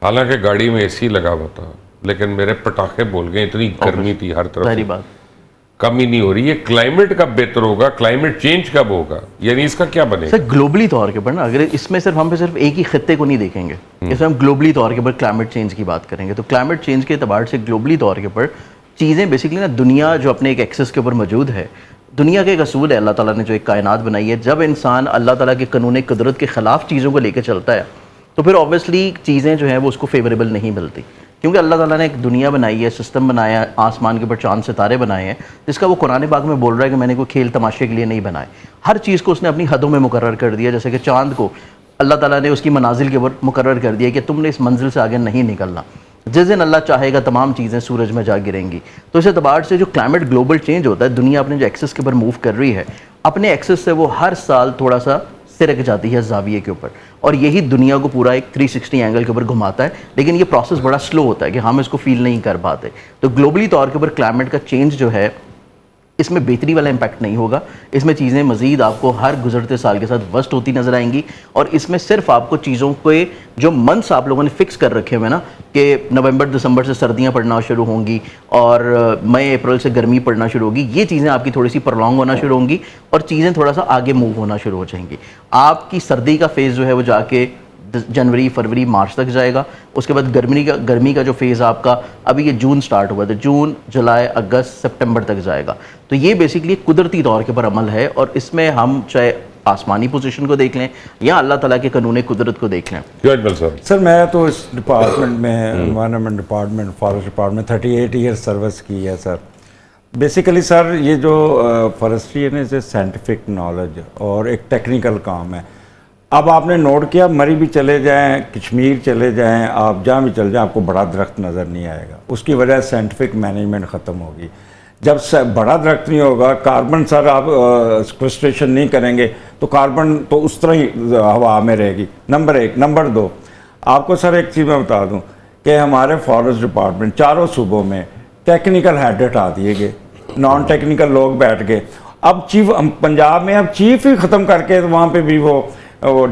हालांकि गाड़ी में एसी लगा हुआ था, लेकिन मेरे पटाखे बोल गए, इतनी गर्मी थी हर सारी तरफ, बात कमी नहीं हो रही है। क्लाइमेट कब बेहतर होगा, क्लाइमेट चेंज कब होगा, यानी इसका क्या बनेगा? सर ग्लोबली तौर के पर ना, अगर इसमें सिर्फ हम सिर्फ एक ही खत्ते को नहीं देखेंगे, इसमें हम ग्लोबली तौर के पर क्लाइमेट चेंज की बात करेंगे तो क्लाइमेट चेंज के एतबार से ग्लोबली तौर के पर चीज़ें बेसिकली ना, दुनिया जो अपने एक एक्सेस के ऊपर मौजूद है, दुनिया का एक असूल है, अल्लाह ताला ने जो एक कायनात बनाई है, जब इंसान अल्लाह ताला के कानून कुदरत के ख़िलाफ़ चीज़ों को लेकर चलता है तो फिर ऑब्वियसली चीज़ें जो हैं वो उसको फेवरेबल नहीं मिलती, क्योंकि अल्लाह ताला ने एक दुनिया बनाई है, सिस्टम बनाया है, आसमान के ऊपर चांद सितारे बनाए हैं, जिसका वो कुरान पाक में बोल रहा है कि मैंने कोई खेल तमाशे के लिए नहीं बनाए। हर चीज़ को उसने अपनी हदों में मुकर्रर कर दिया। जैसे कि चांद को अल्लाह ताला ने उसकी मनाजिल के ऊपर मुकर्रर कर दिया कि तुमने इस मंजिल से आगे नहीं निकलना, जिस दिन अल्लाह चाहेगा तमाम चीज़ें सूरज में जा गिरेंगी। तो इस एतबार से जो क्लाइमेट ग्लोबल चेंज होता है, दुनिया अपने जो एक्सेस के ऊपर मूव कर रही है, अपने एक्सेस से वो हर साल थोड़ा सा सिरक जाती है जाविये के ऊपर, और यही दुनिया को पूरा एक 360 एंगल के ऊपर घुमाता है। लेकिन ये प्रोसेस बड़ा स्लो होता है कि हम इसको फील नहीं कर पाते। तो ग्लोबली तौर के ऊपर क्लाइमेट का चेंज जो है, इसमें बेहतरी वाला इम्पैक्ट नहीं होगा। इसमें चीज़ें मज़ीद आपको हर गुजरते साल के साथ वर्स्ट होती नज़र आएंगी, और इसमें सिर्फ आपको चीज़ों के जो मंथ्स आप लोगों ने फिक्स कर रखे हुए ना, कि नवंबर दिसंबर से सर्दियां पड़ना शुरू होंगी और मई अप्रैल से गर्मी पड़ना शुरू होगी, ये चीज़ें आपकी थोड़ी सी प्रॉन्ग होना शुरू होंगी और चीज़ें थोड़ा सा आगे मूव होना शुरू हो जाएंगी। आपकी सर्दी का फेज़ जो है वो जाके जनवरी फरवरी मार्च तक जाएगा। उसके बाद गर्मी का जो फेज़ आपका अभी ये जून स्टार्ट हुआ, तो जून जुलाई अगस्त सितंबर तक जाएगा। तो ये बेसिकली कुदरती तौर के ऊपर अमल है, और इसमें हम चाहे आसमानी पोजीशन को देख लें या अल्लाह ताला के कानून कुदरत को देख लें। सर मैं तो इस डिपार्टमेंट में environment department, forest department 38 years service की है सर। बेसिकली सर ये जो फॉरेस्ट्री है ना, इसे साइंटिफिक नॉलेज और एक टेक्निकल काम है। अब आपने नोट किया, मरी भी चले जाएं, कश्मीर चले जाएं, आप जहाँ भी चले जाएं, आपको बड़ा दरख्त नज़र नहीं आएगा। उसकी वजह साइंटिफिक मैनेजमेंट ख़त्म होगी। जब बड़ा दरख्त नहीं होगा, कार्बन सर आप सिक्वेस्ट्रेशन नहीं करेंगे तो कार्बन तो उस तरह ही हवा में रहेगी, नंबर 1। नंबर 2, आपको सर एक चीज़ मैं बता दूं कि हमारे फॉरेस्ट डिपार्टमेंट चारों सूबों में टेक्निकल हेड हटा दिए गए, नॉन टेक्निकल लोग बैठ गए। अब चीफ, पंजाब में अब चीफ ही ख़त्म करके वहाँ पर भी वो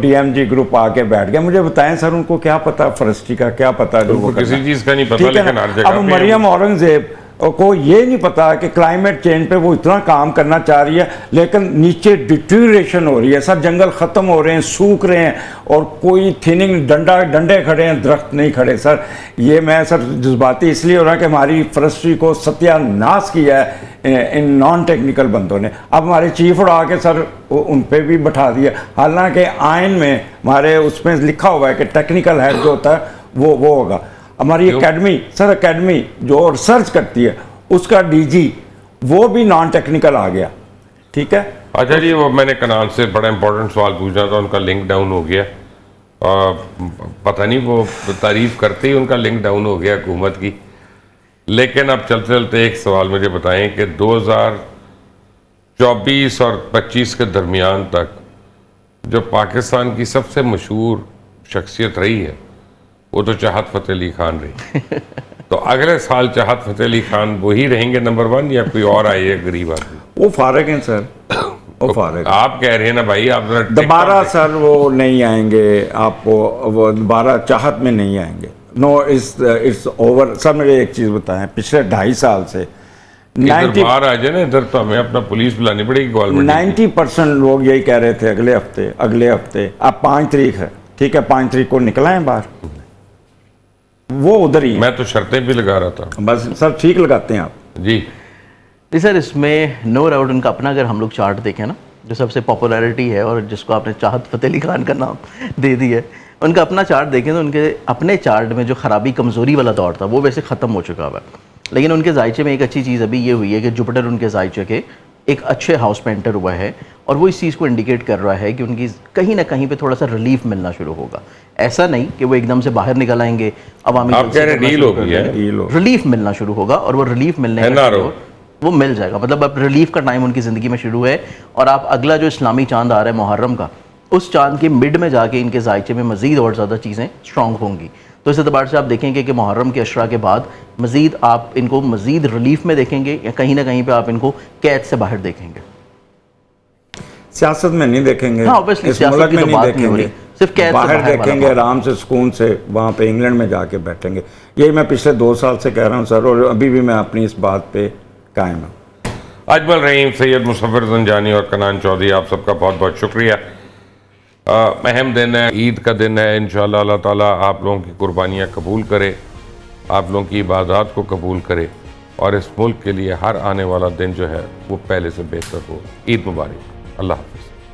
DMG ग्रुप आके बैठ गया। मुझे बताएं सर, उनको क्या पता फॉरेस्ट्री का, क्या पता जो वो किसी चीज़ का नहीं पता, लेकिन हर जगह अब मरियम औरंगजेब को ये नहीं पता कि क्लाइमेट चेंज पे वो इतना काम करना चाह रही है, लेकिन नीचे डिटीरिएशन हो रही है सर, जंगल ख़त्म हो रहे हैं, सूख रहे हैं, और कोई थिनिंग डंडे खड़े हैं, दरख्त नहीं खड़े सर। ये मैं सर जज्बाती इसलिए हो रहा है कि हमारी फॉरेस्ट्री को सत्यानाश किया है इन नॉन टेक्निकल बंदों ने। अब हमारे चीफ उड़ा के सर उन पे भी बैठा दिया, हालांकि आइन में हमारे उसमें लिखा हुआ है कि टेक्निकल हेड जो होता है वो होगा। हमारी एकेडमी सर, एकेडमी जो रिसर्च करती है उसका DG वो भी नॉन टेक्निकल आ गया। ठीक है, अच्छा जी, वो मैंने कनान से बड़ा इंपॉर्टेंट सवाल पूछा था, उनका लिंक डाउन हो गया। पता नहीं वो तारीफ करते ही उनका लिंक डाउन हो गया हुकूमत की। लेकिन अब चलते चलते एक सवाल मुझे बताएं कि 2024 और 25 के दरमियान तक जो पाकिस्तान की सबसे मशहूर शख्सियत रही है वो तो चाहत फ़तेह अली खान रही। तो अगले साल चाहत फ़तेह अली खान वही रहेंगे नंबर 1 या कोई और आए है गरीब आदमी? वो फारग हैं सर, वो फारग। आप कह रहे हैं ना भाई, आप दोबारा सर वो नहीं आएंगे, आपको वो दोबारा चाहत में नहीं आएंगे। No, it's over sir. मुझे एक चीज़ बताएं, पिछले 2.5 साल से 90 बाहर आ जाए ना इधर, तो हमें अपना पुलिस बुलानी पड़ेगी गवर्नमेंट। 90% लोग यही कह रहे थे अगले हफ्ते। अब 5 तारीख है, ठीक है, 5 तारीख को निकला है बाहर, वो उधर ही। मैं तो शर्तें भी लगा रहा था। बस सर ठीक लगाते हैं आप जी। जी सर, इसमें नो डाउट उनका अपना, अगर हम लोग चार्ट देखें ना, जो सबसे पॉपुलैरिटी है और जिसको आपने चाहत फ़तेह अली खान का नाम दे दी है, उनका अपना चार्ट देखें तो उनके अपने चार्ट में जो ख़राबी कमज़ोरी वाला दौर था वो वैसे ख़त्म हो चुका हुआ है। लेकिन उनके जायचे में एक अच्छी चीज़ अभी ये हुई है कि जुपिटर उनके जायचे के एक अच्छे हाउस में एंटर हुआ है, और वो इस चीज़ को इंडिकेट कर रहा है कि उनकी कहीं ना कहीं पे थोड़ा सा रिलीफ मिलना शुरू होगा। ऐसा नहीं कि वो एकदम से बाहर निकल आएंगे, अवामी रिलीफ मिलना शुरू होगा, और वो रिलीफ मिलने वो मिल जाएगा। मतलब अब रिलीफ का टाइम उनकी ज़िंदगी में शुरू है, और आप अगला जो इस्लामी चांद आ रहा है मुहर्रम का, उस चांद के मिड में जाके इनके जायचे में मज़ीद और ज़्यादा चीज़ें स्ट्रॉन्ग होंगी। तो इस एतबार से आप देखेंगे कि मुहर्रम के अशरा के बाद मज़ीद आप इनको मज़ीद रिलीफ में देखेंगे, या कहीं ना कहीं पे आप इनको कैद से बाहर देखेंगे। सियासत में नहीं देखेंगे, हाँ, इस मुल्क में नहीं देखेंगे, सिर्फ कैद बाहर देखेंगे, आराम से सुकून से वहाँ पे इंग्लैंड में जाके बैठेंगे। यही मैं पिछले 2 साल से कह रहा हूँ सर, और अभी भी मैं अपनी इस बात पे कायम हूँ। अजमल रहीम, सैयद मुसफ़िर ज़ंजानी और कनान चौधरी, आप सबका बहुत बहुत शुक्रिया। अहम दिन है, ईद का दिन है। इंशाअल्लाह अल्लाह ताला आप लोगों की कुर्बानियाँ कबूल करे, आप लोगों की इबादत को कबूल करे। और इस मुल्क के लिए हर आने वाला दिन जो है वो पहले से बेहतर हो। ईद मुबारक। अल्लाह हाफ़िज़।